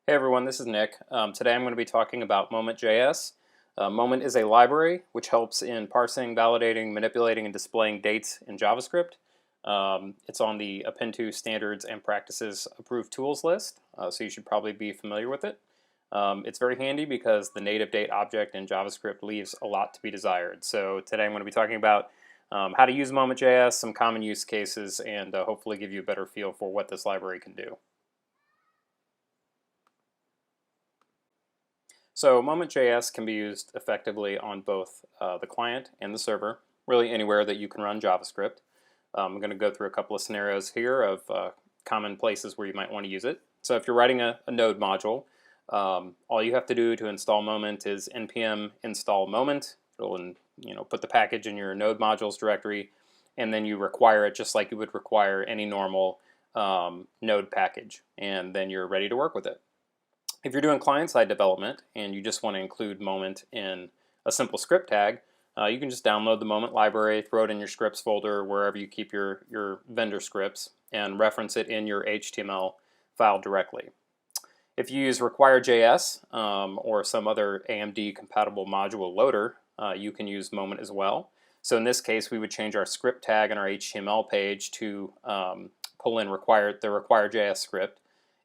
Hey everyone, this is Nick. Today I'm going to be talking about moment.js. Moment is a library which helps in parsing, validating, manipulating, and displaying dates in JavaScript. It's on the Ubuntu Standards and Practices Approved Tools list, so you should probably be familiar with it. It's very handy because the native date object in JavaScript leaves a lot to be desired. So today I'm going to be talking about how to use moment.js, some common use cases, and hopefully give you a better feel for what this library can do. So moment.js can be used effectively on both the client and the server, really anywhere that you can run JavaScript. I'm going to go through a couple of scenarios here of common places where you might want to use it. So if you're writing a node module, all you have to do to install Moment is npm install moment. It'll put the package in your node modules directory, and then you require it just like you would require any normal node package, and then you're ready to work with it. If you're doing client-side development and you just want to include Moment in a simple script tag, you can just download the Moment library, throw it in your scripts folder, wherever you keep your vendor scripts, and reference it in your HTML file directly. If you use require.js or some other AMD-compatible module loader, you can use Moment as well. So in this case, we would change our script tag on our HTML page to pull in the require.js script.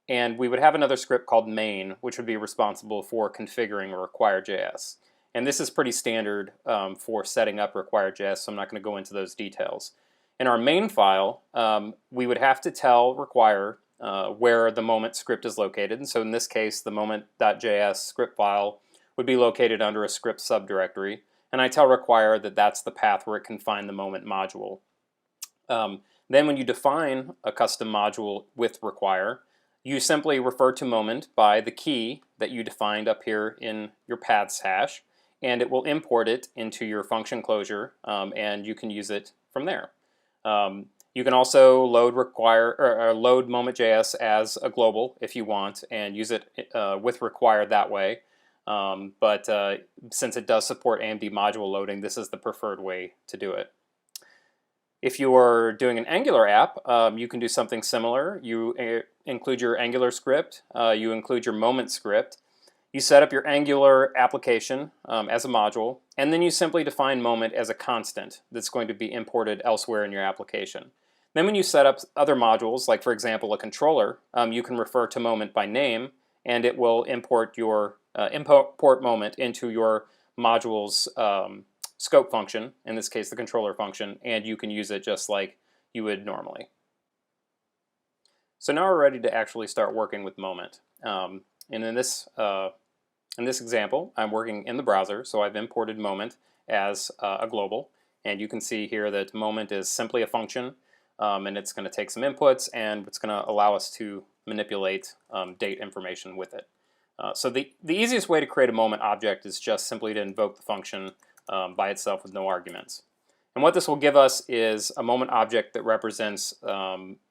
And we would have another script called main, which would be responsible for configuring require.js. And this is pretty standard for setting up require.js, so I'm not going to go into those details. In our main file, we would have to tell require where the moment script is located. And so in this case, the moment.js script file would be located under a script subdirectory. And I tell require that that's the path where it can find the moment module. Then when you define a custom module with require, you simply refer to moment by the key that you defined up here in your paths hash, and it will import it into your function closure, and you can use it from there. You can also load load moment.js as a global if you want, and use it with require that way. But since it does support AMD module loading, this is the preferred way to do it. If you are doing an Angular app, you can do something similar. You include your Angular script, you include your Moment script, you set up your Angular application as a module, and then you simply define Moment as a constant that's going to be imported elsewhere in your application. Then when you set up other modules, like for example a controller, you can refer to Moment by name, and it will import Moment into your module's scope function, in this case the controller function, and you can use it just like you would normally. So now we're ready to actually start working with Moment. And in this example, I'm working in the browser, so I've imported Moment as a global, and you can see here that Moment is simply a function, and it's going to take some inputs, and it's going to allow us to manipulate date information with it. So the easiest way to create a Moment object is just simply to invoke the function by itself with no arguments. And what this will give us is a moment object that represents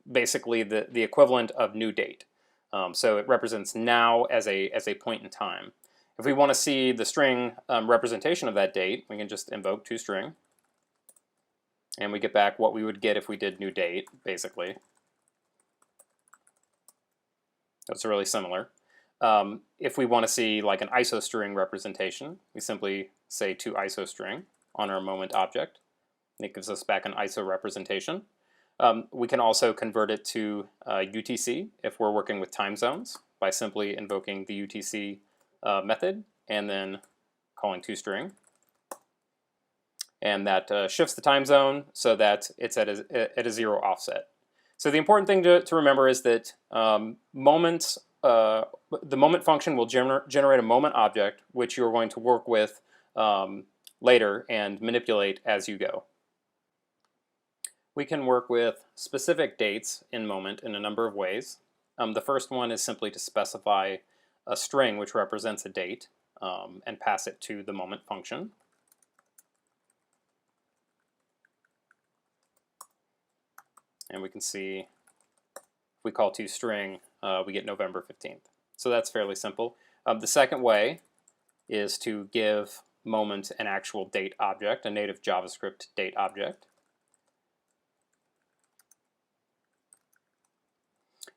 basically the equivalent of new date. So it represents now as a point in time. If we want to see the string representation of that date, we can just invoke toString, and we get back what we would get if we did new date, basically. That's really similar. If we want to see like an isostring representation, we simply say toIsostring on our moment object. It gives us back an ISO representation. We can also convert it to UTC if we're working with time zones by simply invoking the UTC method and then calling toString. And that shifts the time zone so that it's at a 0 offset. So the important thing to remember is that the moment function will generate a moment object which you're going to work with later and manipulate as you go. We can work with specific dates in Moment in a number of ways. The first one is simply to specify a string which represents a date and pass it to the moment function. And we can see if we call toString, we get November 15th. So that's fairly simple. The second way is to give Moment an actual date object, a native JavaScript date object.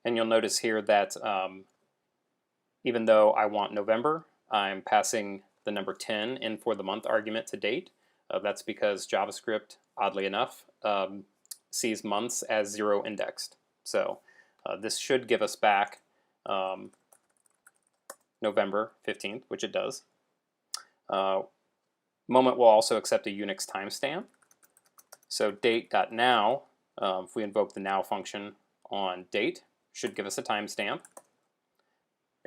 And you'll notice here that even though I want November, I'm passing the number 10 in for the month argument to date. That's because JavaScript, oddly enough, sees months as 0 indexed. So this should give us back November 15th, which it does. Moment will also accept a Unix timestamp. So date.now, if we invoke the now function on date, should give us a timestamp,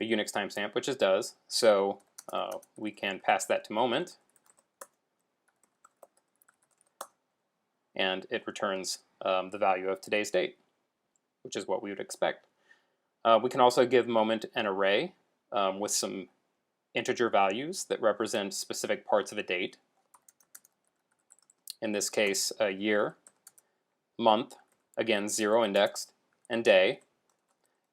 a Unix timestamp, which it does. So we can pass that to moment, and it returns the value of today's date, which is what we would expect. We can also give moment an array with some integer values that represent specific parts of a date. In this case, a year, month, again 0 indexed, and day.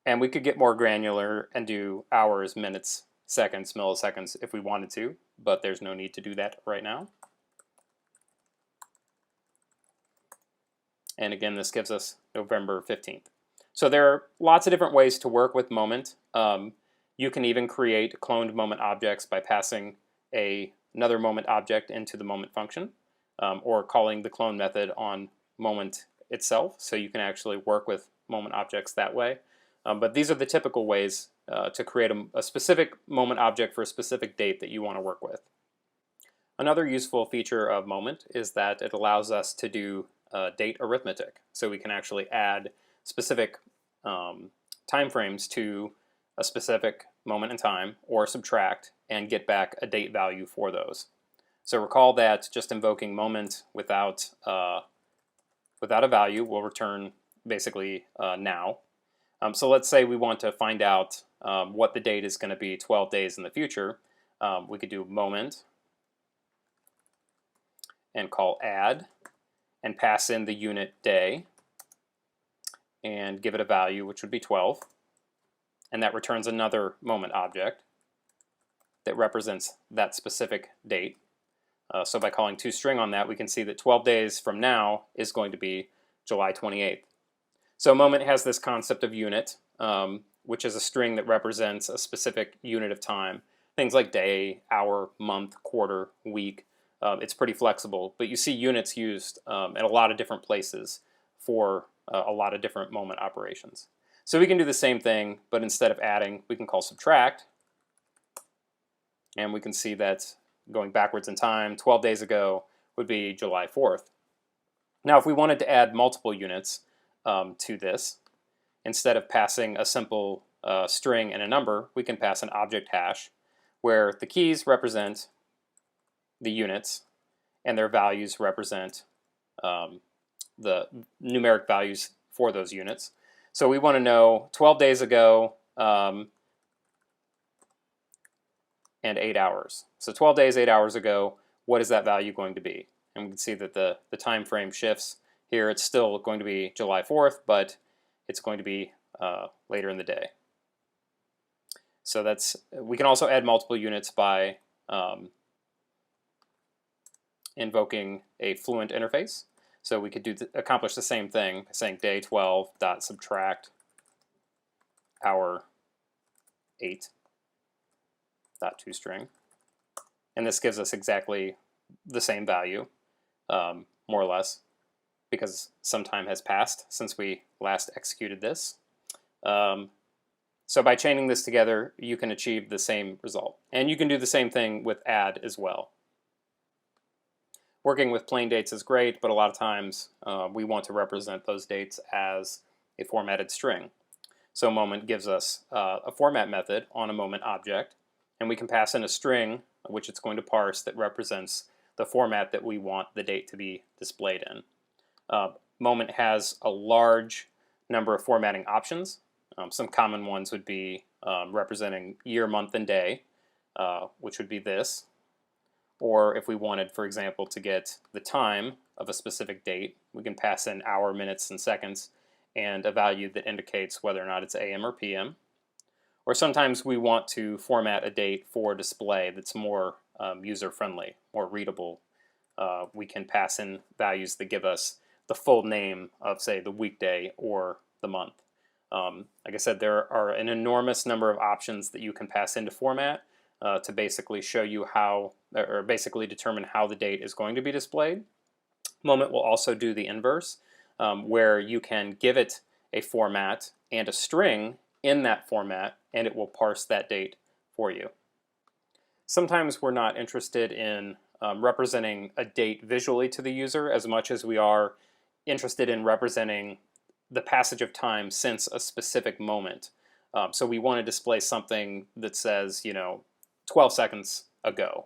And we could get more granular and do hours, minutes, seconds, milliseconds if we wanted to, but there's no need to do that right now. And again, this gives us November 15th. So there are lots of different ways to work with moment. You can even create cloned moment objects by passing another moment object into the moment function, or calling the clone method on moment itself. So you can actually work with moment objects that way. But these are the typical ways to create a specific moment object for a specific date that you want to work with. Another useful feature of moment is that it allows us to do date arithmetic. So we can actually add specific time frames to a specific moment in time, or subtract and get back a date value for those. So recall that just invoking moment without a value will return basically now. So let's say we want to find out what the date is going to be 12 days in the future. We could do moment and call add and pass in the unit day and give it a value, which would be 12. And that returns another moment object that represents that specific date. So by calling toString on that, we can see that 12 days from now is going to be July 28th. So moment has this concept of unit, which is a string that represents a specific unit of time. Things like day, hour, month, quarter, week. It's pretty flexible, but you see units used in a lot of different places for a lot of different moment operations. So we can do the same thing, but instead of adding, we can call subtract. And we can see that going backwards in time, 12 days ago would be July 4th. Now, if we wanted to add multiple units to this, instead of passing a simple string and a number, we can pass an object hash where the keys represent the units and their values represent the numeric values for those units. So we want to know 12 days ago and 8 hours. So 12 days, 8 hours ago, what is that value going to be? And we can see that the time frame shifts. Here it's still going to be July 4th, but it's going to be later in the day. So we can also add multiple units by invoking a fluent interface. So we could accomplish the same thing by saying day 12 dot subtract hour 8 dot toString, and this gives us exactly the same value, more or less, because some time has passed since we last executed this. So by chaining this together, you can achieve the same result, and you can do the same thing with add as well. Working with plain dates is great, but a lot of times we want to represent those dates as a formatted string. So moment gives us a format method on a moment object, and we can pass in a string, which it's going to parse, that represents the format that we want the date to be displayed in. Moment has a large number of formatting options. Some common ones would be representing year, month, and day, which would be this. Or if we wanted, for example, to get the time of a specific date, we can pass in hour, minutes, and seconds, and a value that indicates whether or not it's AM or PM. Or sometimes we want to format a date for display that's more user-friendly, more readable. We can pass in values that give us the full name of, say, the weekday or the month. Like I said, there are an enormous number of options that you can pass into format to basically show you how, or basically determine how the date is going to be displayed. Moment will also do the inverse, where you can give it a format and a string in that format, and it will parse that date for you. Sometimes we're not interested in representing a date visually to the user as much as we are interested in representing the passage of time since a specific moment. So we want to display something that says, 12 seconds ago.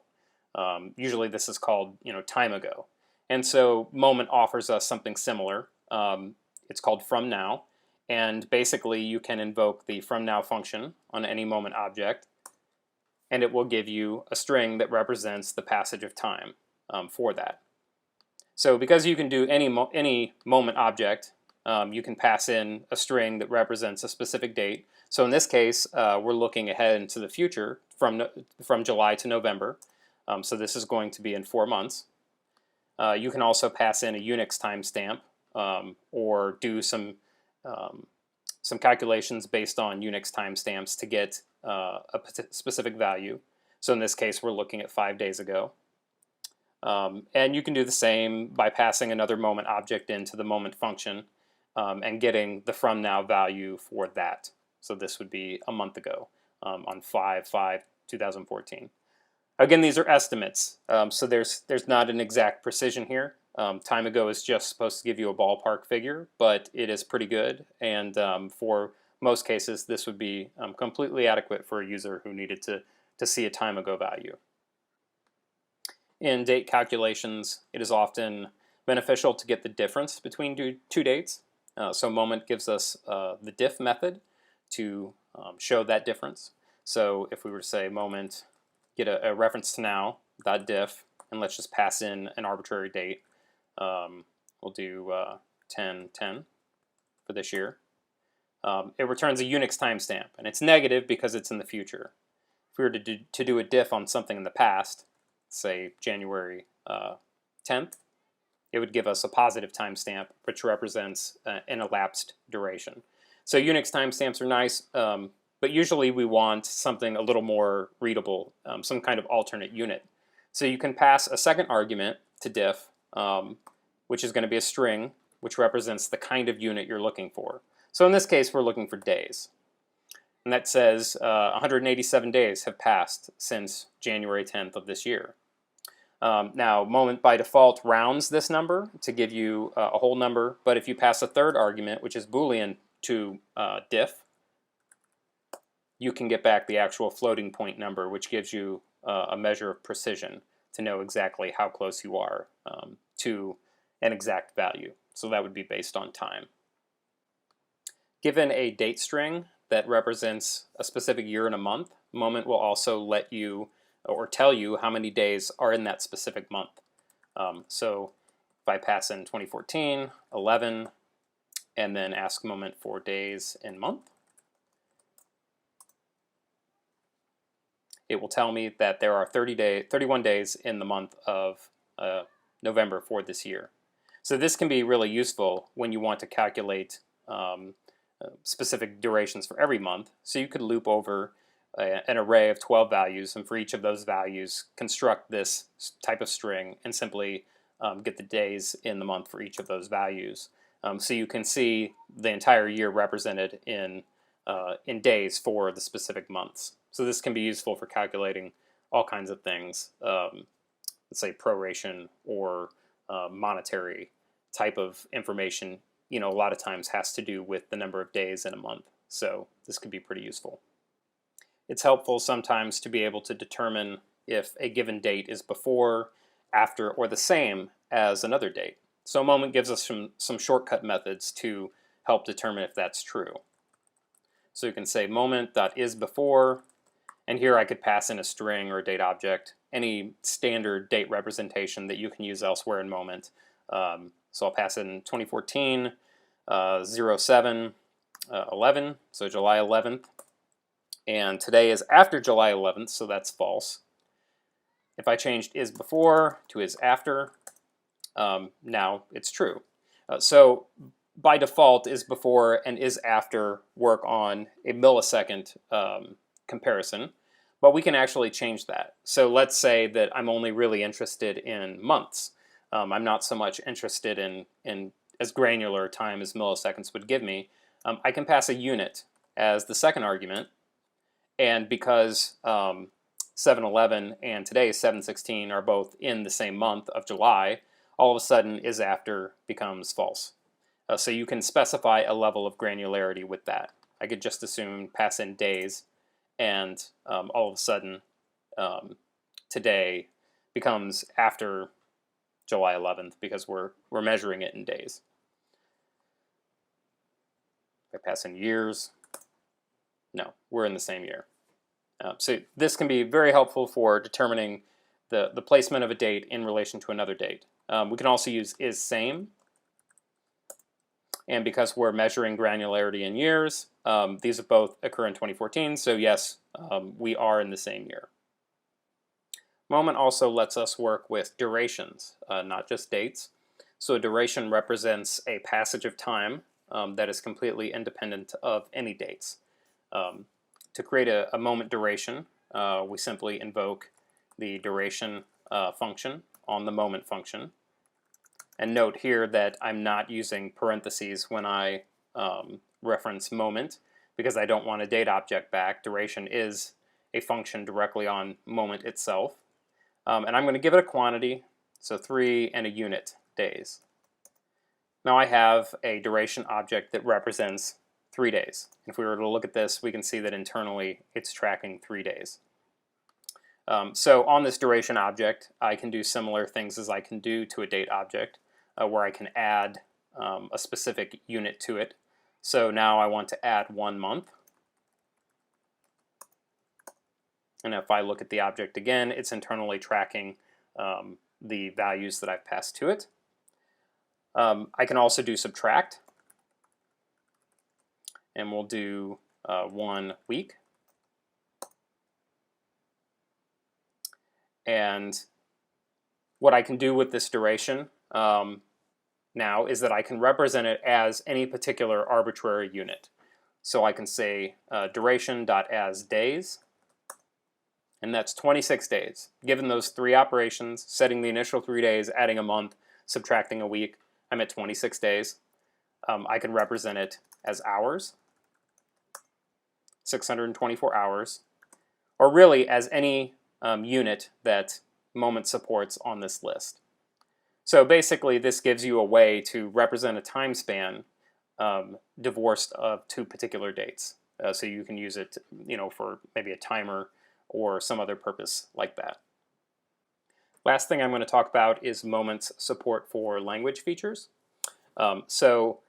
Usually this is called, time ago. And so moment offers us something similar. It's called from now. And basically you can invoke the from now function on any moment object, and it will give you a string that represents the passage of time for that. So because you can do any moment object, you can pass in a string that represents a specific date. So in this case, we're looking ahead into the future from July to November. So this is going to be in 4 months. You can also pass in a Unix timestamp or do some calculations based on Unix timestamps to get a specific value. So in this case, we're looking at 5 days ago. And you can do the same by passing another moment object into the moment function and getting the from now value for that. So this would be a month ago on 5/5/2014. Again, these are estimates, so there's not an exact precision here. Time ago is just supposed to give you a ballpark figure, but it is pretty good, and for most cases this would be completely adequate for a user who needed to see a time ago value. In date calculations, it is often beneficial to get the difference between two dates. So moment gives us the diff method to show that difference. So if we were to say moment, get a reference to now, dot diff, and let's just pass in an arbitrary date. We'll do 10/10 for this year. It returns a Unix timestamp, and it's negative because it's in the future. If we were to do a diff on something in the past, say January 10th, it would give us a positive timestamp, which represents an elapsed duration. So Unix timestamps are nice, but usually we want something a little more readable, some kind of alternate unit. So you can pass a second argument to diff, which is going to be a string, which represents the kind of unit you're looking for. So in this case, we're looking for days. And that says 187 days have passed since January 10th of this year. Now, moment by default rounds this number to give you a whole number, but if you pass a third argument, which is Boolean, to diff, you can get back the actual floating point number, which gives you a measure of precision to know exactly how close you are to an exact value. So that would be based on time. Given a date string that represents a specific year and a month, moment will also let you or tell you how many days are in that specific month. So if I pass in 2014, 11, and then ask moment for days in month, it will tell me that there are 31 days in the month of November for this year. So this can be really useful when you want to calculate specific durations for every month. So you could loop over an array of 12 values, and for each of those values construct this type of string and simply get the days in the month for each of those values. So you can see the entire year represented in days for the specific months. So this can be useful for calculating all kinds of things, let's say proration or monetary type of information. A lot of times has to do with the number of days in a month. So this could be pretty useful. It's helpful sometimes to be able to determine if a given date is before, after, or the same as another date. So moment gives us some shortcut methods to help determine if that's true. So you can say moment.isBefore, and here I could pass in a string or a date object, any standard date representation that you can use elsewhere in moment. So I'll pass in 2014, 07, 11, so July 11th. And today is after July 11th, so that's false. If I changed is before to is after, now it's true. So by default is before and is after work on a millisecond comparison, but we can actually change that. So let's say that I'm only really interested in months. I'm not so much interested in as granular time as milliseconds would give me. I can pass a unit as the second argument, and because 7/11 and today 7/16 are both in the same month of July, all of a sudden is after becomes false. So you can specify a level of granularity with that. I could just assume pass in days, and all of a sudden today becomes after July 11th because we're measuring it in days. If I pass in years, no, we're in the same year. So this can be very helpful for determining the placement of a date in relation to another date. We can also use is same. And because we're measuring granularity in years, these both occur in 2014, so yes, we are in the same year. Moment also lets us work with durations, not just dates. So a duration represents a passage of time that is completely independent of any dates. To create a moment duration, we simply invoke the duration function on the moment function. And note here that I'm not using parentheses when I reference moment because I don't want a date object back. Duration is a function directly on moment itself. And I'm going to give it a quantity, so 3 and a unit, days. Now I have a duration object that represents 3 days. If we were to look at this, we can see that internally it's tracking 3 days. So on this duration object, I can do similar things as I can do to a date object, where I can add a specific unit to it. So now I want to add 1 month. And if I look at the object again, it's internally tracking the values that I've passed to it. I can also do subtract. And we'll do 1 week. And what I can do with this duration now is that I can represent it as any particular arbitrary unit. So I can say duration.as days, and that's 26 days. Given those 3 operations, setting the initial 3 days, adding a month, subtracting a week, I'm at 26 days. I can represent it as hours, 624 hours, or really as any unit that moment supports on this list. So basically this gives you a way to represent a time span divorced of 2 particular dates. So you can use it, for maybe a timer or some other purpose like that. Last thing I'm going to talk about is Moment's support for language features. So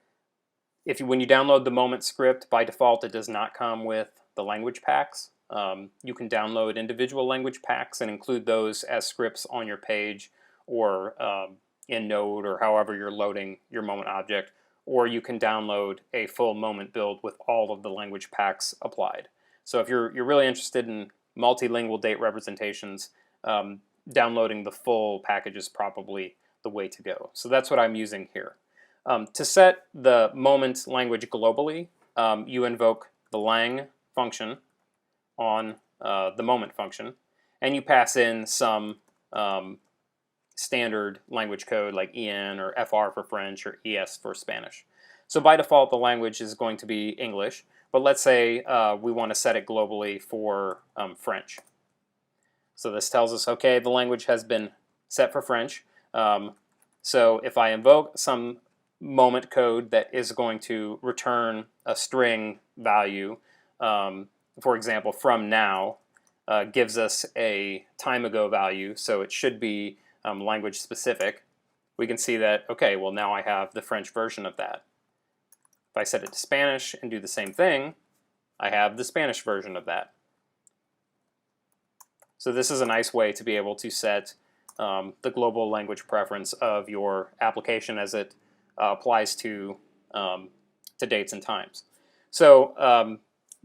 when you download the Moment script, by default it does not come with the language packs. You can download individual language packs and include those as scripts on your page or in Node or however you're loading your Moment object, or you can download a full Moment build with all of the language packs applied. So if you're really interested in multilingual date representations, downloading the full package is probably the way to go. So that's what I'm using here. To set the Moment language globally, you invoke the lang function on the Moment function, and you pass in some standard language code like EN or FR for French or ES for Spanish. So by default the language is going to be English, but let's say we want to set it globally for French. So this tells us, okay, the language has been set for French. So if I invoke some Moment code that is going to return a string value, for example, from now, gives us a time ago value, so it should be language specific. We can see that, okay, well now I have the French version of that. If I set it to Spanish and do the same thing, I have the Spanish version of that. So this is a nice way to be able to set the global language preference of your application as it applies to dates and times. So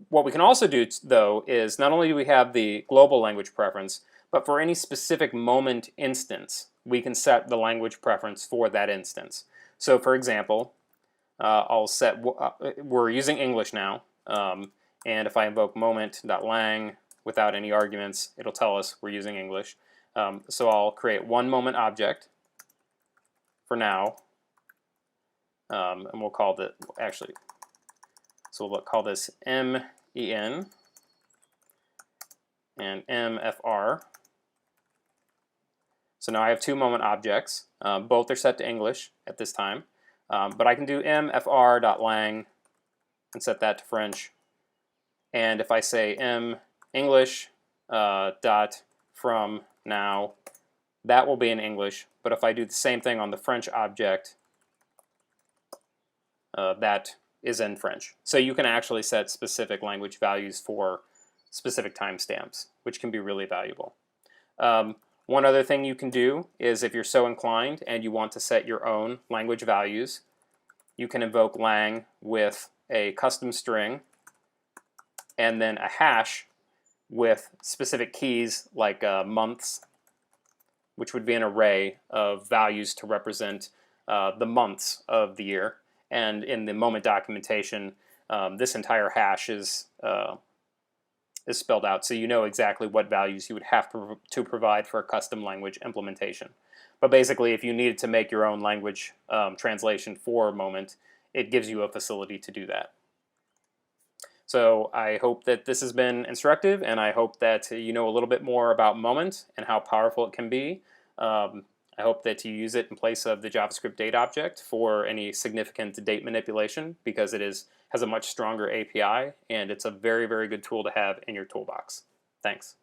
what we can also do, though, is not only do we have the global language preference, but for any specific moment instance, we can set the language preference for that instance. So for example, I'll set, we're using English now, and if I invoke moment.lang without any arguments, it'll tell us we're using English. So I'll create one moment object for now, and we'll call it, actually, so we'll call this MEN and MFR. So now I have two moment objects. Both are set to English at this time. But I can do mfr.lang and set that to French. And if I say English dot from now, that will be in English. But if I do the same thing on the French object, that is in French. So you can actually set specific language values for specific timestamps, which can be really valuable. One other thing you can do is, if you're so inclined and you want to set your own language values, you can invoke lang with a custom string and then a hash with specific keys like months, which would be an array of values to represent the months of the year. And in the moment documentation, this entire hash is spelled out, so you know exactly what values you would have to provide for a custom language implementation. But basically, if you needed to make your own language translation for a moment, it gives you a facility to do that. So I hope that this has been instructive, and I hope that you know a little bit more about moment and how powerful it can be. I hope that you use it in place of the JavaScript date object for any significant date manipulation, because it has a much stronger API, and it's a very, very good tool to have in your toolbox. Thanks.